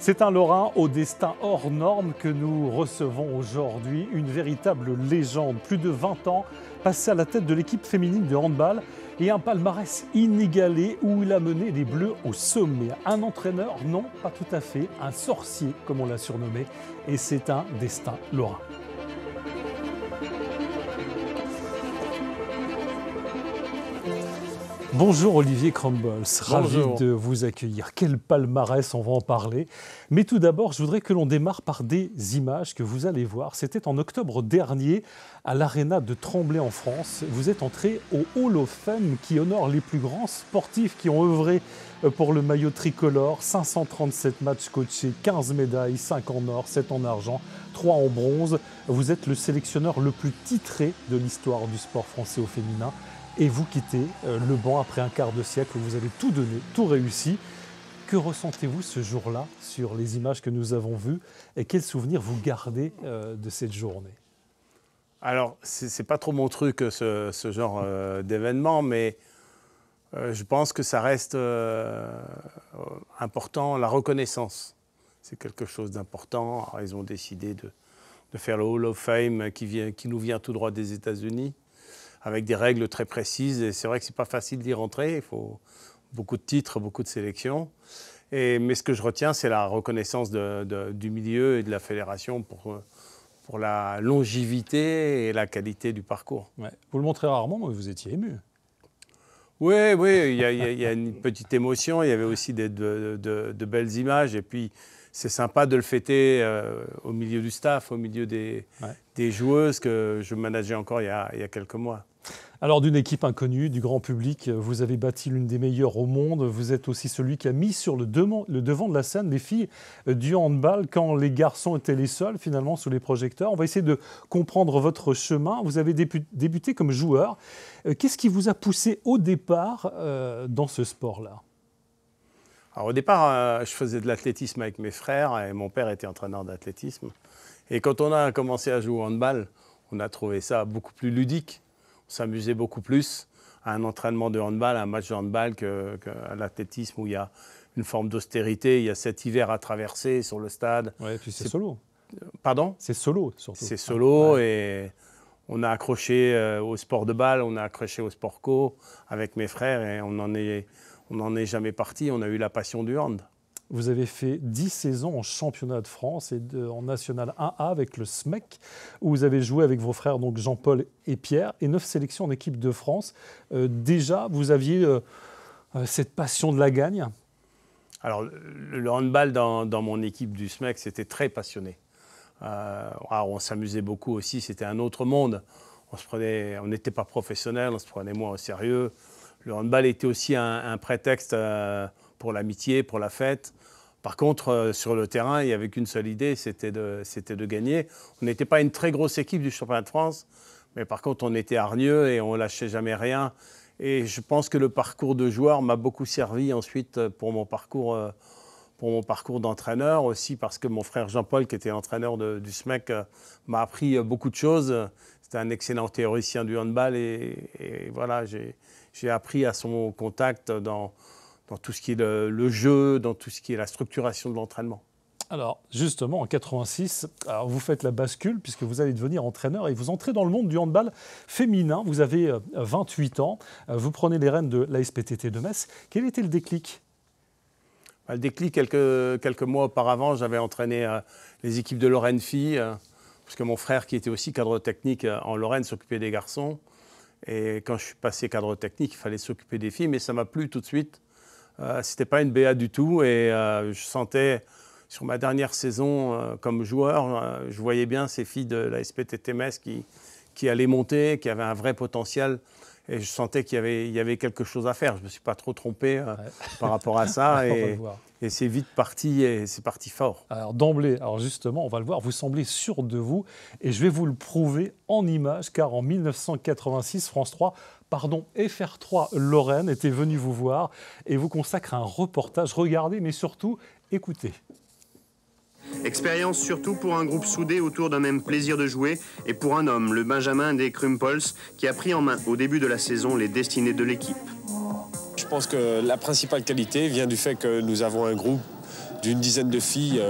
C'est un Lorrain au destin hors norme que nous recevons aujourd'hui, une véritable légende. Plus de 20 ans passé à la tête de l'équipe féminine de handball et un palmarès inégalé où il a mené les Bleus au sommet. Un entraîneur, non, pas tout à fait, un sorcier comme on l'a surnommé, et c'est un destin lorrain. Bonjour Olivier Crumbles, ravi de vous accueillir. Quel palmarès, on va en parler. Mais tout d'abord, je voudrais que l'on démarre par des images que vous allez voir. C'était en octobre dernier à l'Arena de Tremblay en France. Vous êtes entré au Hall of Fame qui honore les plus grands sportifs qui ont œuvré pour le maillot tricolore. 537 matchs coachés, 15 médailles, 5 en or, 7 en argent, 3 en bronze. Vous êtes le sélectionneur le plus titré de l'histoire du sport français au féminin. Et vous quittez le banc après un quart de siècle où vous avez tout donné, tout réussi. Que ressentez-vous ce jour-là sur les images que nous avons vues et quels souvenirs vous gardez de cette journée? Alors, c'est pas trop mon truc ce genre d'événement, mais je pense que ça reste important, la reconnaissance. C'est quelque chose d'important. Alors, ils ont décidé de faire le Hall of Fame qui nous vient tout droit des États-Unis, avec des règles très précises. Et c'est vrai que ce n'est pas facile d'y rentrer. Il faut beaucoup de titres, beaucoup de sélections. Mais ce que je retiens, c'est la reconnaissance du milieu et de la fédération pour la longévité et la qualité du parcours. Ouais. Vous le montrez rarement, mais vous étiez ému. Oui, il y a une petite émotion. Il y avait aussi de belles images. Et puis, c'est sympa de le fêter au milieu du staff, au milieu des joueuses que je manageais encore il y a quelques mois. Alors, d'une équipe inconnue, du grand public, vous avez bâti l'une des meilleures au monde. Vous êtes aussi celui qui a mis sur le devant de la scène les filles du handball quand les garçons étaient les seuls, finalement, sous les projecteurs. On va essayer de comprendre votre chemin. Vous avez débuté comme joueur. Qu'est-ce qui vous a poussé au départ dans ce sport-là ? Alors, au départ, je faisais de l'athlétisme avec mes frères et mon père était entraîneur d'athlétisme. Et quand on a commencé à jouer au handball, on a trouvé ça beaucoup plus ludique. On s'amusait beaucoup plus à un entraînement de handball, à un match de handball qu'à l'athlétisme où il y a une forme d'austérité. Il y a cet hiver à traverser sur le stade. Oui, et puis c'est solo. Pardon ? C'est solo, surtout. C'est solo et on a accroché au sport de balle, on a accroché au sport co avec mes frères et on n'en est jamais parti. On a eu la passion du hand. Vous avez fait 10 saisons en championnat de France et en National 1A avec le SMEC, où vous avez joué avec vos frères donc Jean-Paul et Pierre, et 9 sélections en équipe de France. Déjà, vous aviez cette passion de la gagne ? Alors, le handball dans mon équipe du SMEC, c'était très passionné. On s'amusait beaucoup aussi, c'était un autre monde. On n'était pas professionnels, on se prenait moins au sérieux. Le handball était aussi un prétexte pour l'amitié, pour la fête. Par contre, sur le terrain, il n'y avait qu'une seule idée, c'était de gagner. On n'était pas une très grosse équipe du championnat de France, mais par contre, on était hargneux et on ne lâchait jamais rien. Et je pense que le parcours de joueur m'a beaucoup servi ensuite pour mon parcours d'entraîneur, aussi parce que mon frère Jean-Paul, qui était l'entraîneur du SMEC, m'a appris beaucoup de choses. C'était un excellent théoricien du handball et voilà, j'ai appris à son contact dans tout ce qui est le jeu, dans tout ce qui est la structuration de l'entraînement. Alors, justement, en 86, vous faites la bascule puisque vous allez devenir entraîneur et vous entrez dans le monde du handball féminin. Vous avez 28 ans, vous prenez les rênes de l'ASPTT de Metz. Quel était le déclic ? Le déclic, quelques mois auparavant, j'avais entraîné les équipes de Lorraine Filles, parce que mon frère, qui était aussi cadre technique en Lorraine, s'occupait des garçons. Et quand je suis passé cadre technique, il fallait s'occuper des filles, mais ça m'a plu tout de suite. Ce n'était pas une BA du tout et je sentais, sur ma dernière saison comme joueur, je voyais bien ces filles de la SPTT Metz qui allaient monter, qui avaient un vrai potentiel et je sentais qu'il y avait quelque chose à faire. Je ne me suis pas trop trompé par rapport à ça et c'est vite parti et c'est parti fort. Alors d'emblée, justement, on va le voir, vous semblez sûr de vous et je vais vous le prouver en images car en 1986, France 3, FR3 Lorraine était venu vous voir et vous consacre un reportage. Regardez, mais surtout, écoutez. Expérience surtout pour un groupe soudé autour d'un même plaisir de jouer et pour un homme, le Benjamin des Crumples, qui a pris en main au début de la saison les destinées de l'équipe. Je pense que la principale qualité vient du fait que nous avons un groupe d'une dizaine de filles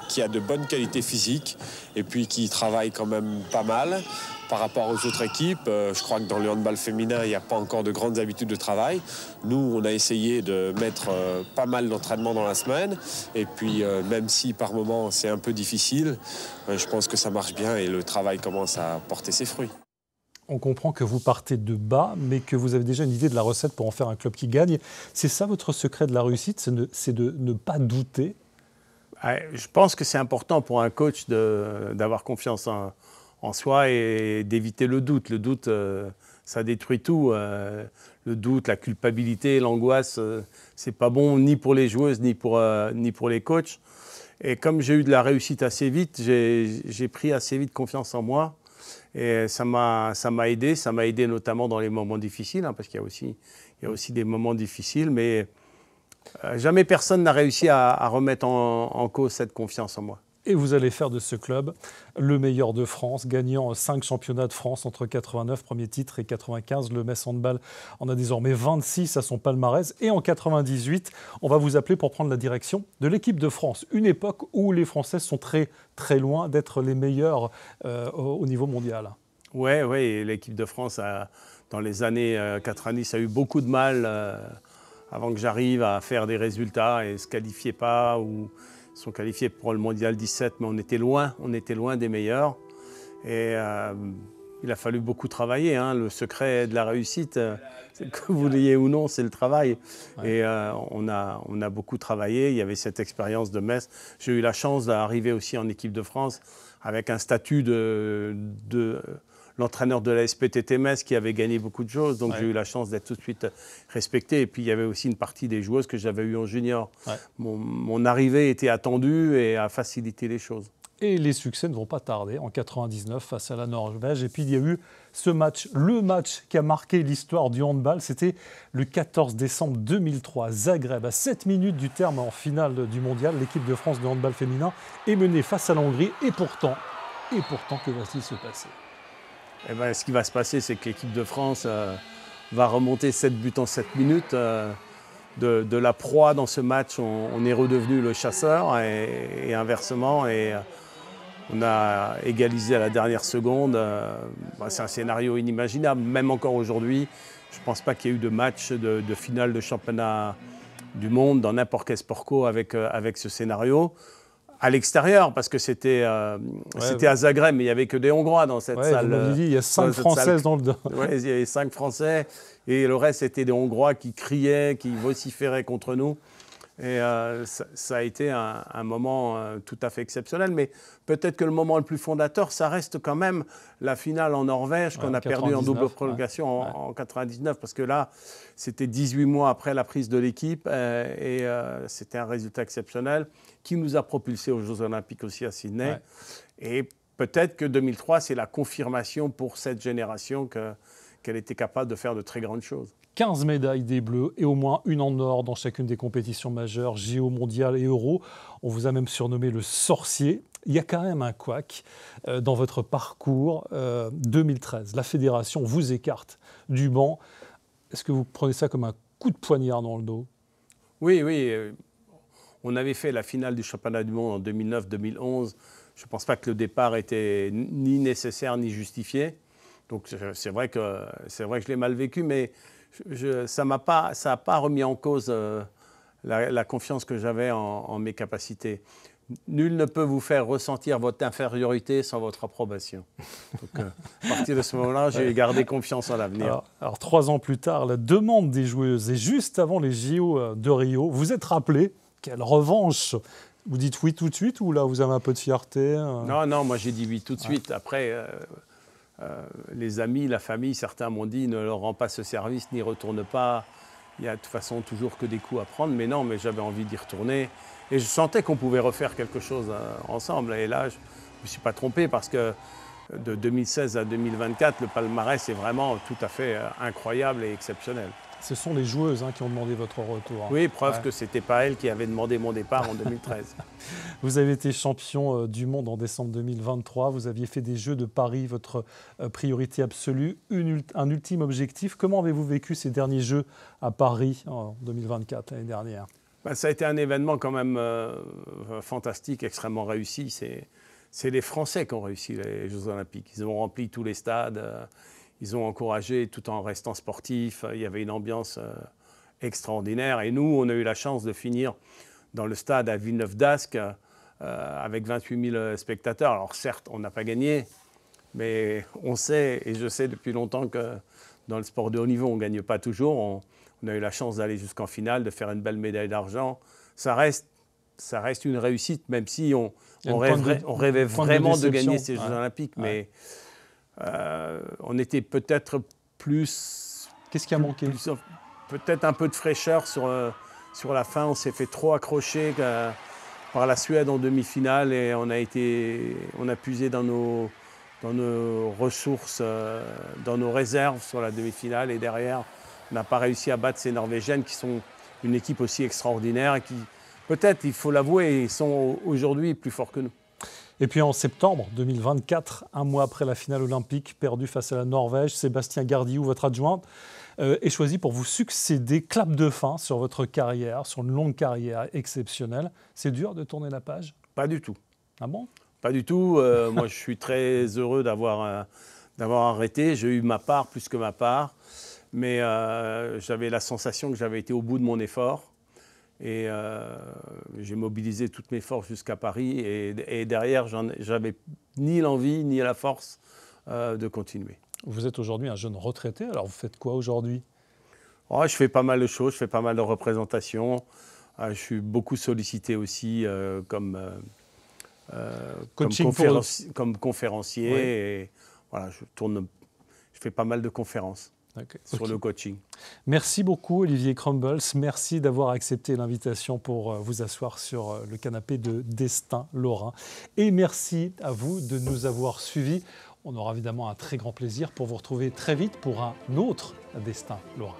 qui a de bonnes qualités physiques et puis qui travaillent quand même pas mal. Par rapport aux autres équipes, je crois que dans le handball féminin, il n'y a pas encore de grandes habitudes de travail. Nous, on a essayé de mettre pas mal d'entraînement dans la semaine. Et puis, même si par moment c'est un peu difficile, je pense que ça marche bien et le travail commence à porter ses fruits. On comprend que vous partez de bas, mais que vous avez déjà une idée de la recette pour en faire un club qui gagne. C'est ça votre secret de la réussite, c'est de ne pas douter? Je pense que c'est important pour un coach d'avoir confiance en soi et d'éviter le doute. Le doute, ça détruit tout. Le doute, la culpabilité, l'angoisse, c'est pas bon ni pour les joueuses ni pour les coachs. Et comme j'ai eu de la réussite assez vite, j'ai pris assez vite confiance en moi. Et ça m'a aidé. Ça m'a aidé notamment dans les moments difficiles, hein, parce qu'il y a aussi des moments difficiles. Mais jamais personne n'a réussi à remettre en cause cette confiance en moi. Et vous allez faire de ce club le meilleur de France, gagnant 5 championnats de France entre 89, premier titre, et 95. Le Metz Handball en a désormais 26 à son palmarès. Et en 98, on va vous appeler pour prendre la direction de l'équipe de France. Une époque où les Françaises sont très, très loin d'être les meilleures au niveau mondial. Oui, l'équipe de France, dans les années 90, a eu beaucoup de mal avant que j'arrive à faire des résultats et ne se qualifiait pas ou sont qualifiés pour le mondial 17, mais on était loin des meilleurs. Et il a fallu beaucoup travailler, hein. Le secret de la réussite, que vous vouliez ou non, c'est le travail. Ouais. Et on a beaucoup travaillé. Il y avait cette expérience de Metz. J'ai eu la chance d'arriver aussi en équipe de France avec un statut de l'entraîneur de la SPTT Metz qui avait gagné beaucoup de choses. Donc j'ai eu la chance d'être tout de suite respecté. Et puis il y avait aussi une partie des joueuses que j'avais eues en junior. Ouais. Mon arrivée était attendue et a facilité les choses. Et les succès ne vont pas tarder en 99 face à la Norvège. Et puis il y a eu ce match, le match qui a marqué l'histoire du handball. C'était le 14 décembre 2003, Zagreb. À 7 minutes du terme en finale du mondial, l'équipe de France de handball féminin est menée face à la Hongrie. Et pourtant, que va-t-il se passer ? Eh ben, ce qui va se passer, c'est que l'équipe de France va remonter 7 buts en 7 minutes. De la proie dans ce match, on est redevenu le chasseur et inversement. Et on a égalisé à la dernière seconde. C'est un scénario inimaginable. Même encore aujourd'hui, je ne pense pas qu'il y ait eu de match de finale de championnat du monde dans n'importe quel sport co avec ce scénario. À l'extérieur, parce que c'était à Zagreb, mais il n'y avait que des Hongrois dans cette salle. Vous dit, il y a 5 Françaises dans le dos. Oui, il y avait 5 Français, et le reste, c'était des Hongrois qui criaient, qui vociféraient contre nous. Et ça a été un moment tout à fait exceptionnel. Mais peut-être que le moment le plus fondateur, ça reste quand même la finale en Norvège qu'on a perdue en double prolongation en 99. Parce que là, c'était 18 mois après la prise de l'équipe. Et c'était un résultat exceptionnel qui nous a propulsés aux Jeux Olympiques aussi à Sydney. Ouais. Et peut-être que 2003, c'est la confirmation pour cette génération qu'elle était capable de faire de très grandes choses. 15 médailles des Bleus et au moins une en or dans chacune des compétitions majeures, JO, Mondial et Euro. On vous a même surnommé le sorcier. Il y a quand même un couac dans votre parcours. 2013, la fédération vous écarte du banc. Est-ce que vous prenez ça comme un coup de poignard dans le dos ? Oui. On avait fait la finale du championnat du monde en 2009-2011. Je ne pense pas que le départ était ni nécessaire ni justifié. Donc c'est vrai que je l'ai mal vécu, mais ça n'a pas remis en cause la confiance que j'avais en mes capacités. Nul ne peut vous faire ressentir votre infériorité sans votre approbation. Donc, à partir de ce moment-là, j'ai gardé confiance en l'avenir. Alors 3 ans plus tard, la demande des joueuses, et juste avant les JO de Rio, vous êtes rappelé, quelle revanche! Vous dites oui tout de suite ou là vous avez un peu de fierté? Non, moi j'ai dit oui tout de suite. Après, les amis, la famille, certains m'ont dit ne leur rends pas ce service, n'y retourne pas. Il y a de toute façon toujours que des coups à prendre. Mais non, j'avais envie d'y retourner. Et je sentais qu'on pouvait refaire quelque chose ensemble. Et là, je ne me suis pas trompé parce que de 2016 à 2024, le palmarès est vraiment tout à fait incroyable et exceptionnel. Ce sont les joueuses qui ont demandé votre retour. Oui, preuve que ce n'était pas elles qui avaient demandé mon départ en 2013. Vous avez été champion du monde en décembre 2023. Vous aviez fait des Jeux de Paris votre priorité absolue, un ultime objectif. Comment avez-vous vécu ces derniers Jeux à Paris en 2024, l'année dernière ? Ça a été un événement quand même fantastique, extrêmement réussi. C'est les Français qui ont réussi les Jeux Olympiques. Ils ont rempli tous les stades, ils ont encouragé tout en restant sportifs. Il y avait une ambiance extraordinaire. Et nous, on a eu la chance de finir dans le stade à Villeneuve-d'Ascq avec 28 000 spectateurs. Alors certes, on n'a pas gagné, mais on sait, et je sais depuis longtemps que dans le sport de haut niveau, on ne gagne pas toujours. On a eu la chance d'aller jusqu'en finale, de faire une belle médaille d'argent. Ça reste une réussite, même si on rêvait vraiment de gagner ces Jeux Olympiques. Mais on était peut-être plus... Qu'est-ce qui a manqué? Peut-être un peu de fraîcheur sur la fin. On s'est fait trop accrocher par la Suède en demi-finale et on a puisé dans nos ressources, dans nos réserves sur la demi-finale. Et derrière, on n'a pas réussi à battre ces Norvégiennes qui sont une équipe aussi extraordinaire et qui, peut-être, il faut l'avouer, sont aujourd'hui plus forts que nous. Et puis en septembre 2024, un mois après la finale olympique perdue face à la Norvège, Sébastien Gardiou, votre adjointe, est choisi pour vous succéder. Clap de fin sur votre carrière, sur une longue carrière exceptionnelle. C'est dur de tourner la page? Pas du tout. Ah bon? Pas du tout. Moi, je suis très heureux d'avoir arrêté. J'ai eu ma part plus que ma part. Mais j'avais la sensation que j'avais été au bout de mon effort. Et j'ai mobilisé toutes mes forces jusqu'à Paris. Et derrière, j'avais ni l'envie ni la force de continuer. Vous êtes aujourd'hui un jeune retraité. Alors, vous faites quoi aujourd'hui? Je fais pas mal de choses. Je fais pas mal de représentations. Je suis beaucoup sollicité aussi comme conférencier. Oui. Et voilà, je fais pas mal de conférences. Sur le coaching. Merci beaucoup Olivier Crumbles, merci d'avoir accepté l'invitation pour vous asseoir sur le canapé de Destin Lorrain. Et merci à vous de nous avoir suivis. On aura évidemment un très grand plaisir pour vous retrouver très vite pour un autre Destin Lorrain.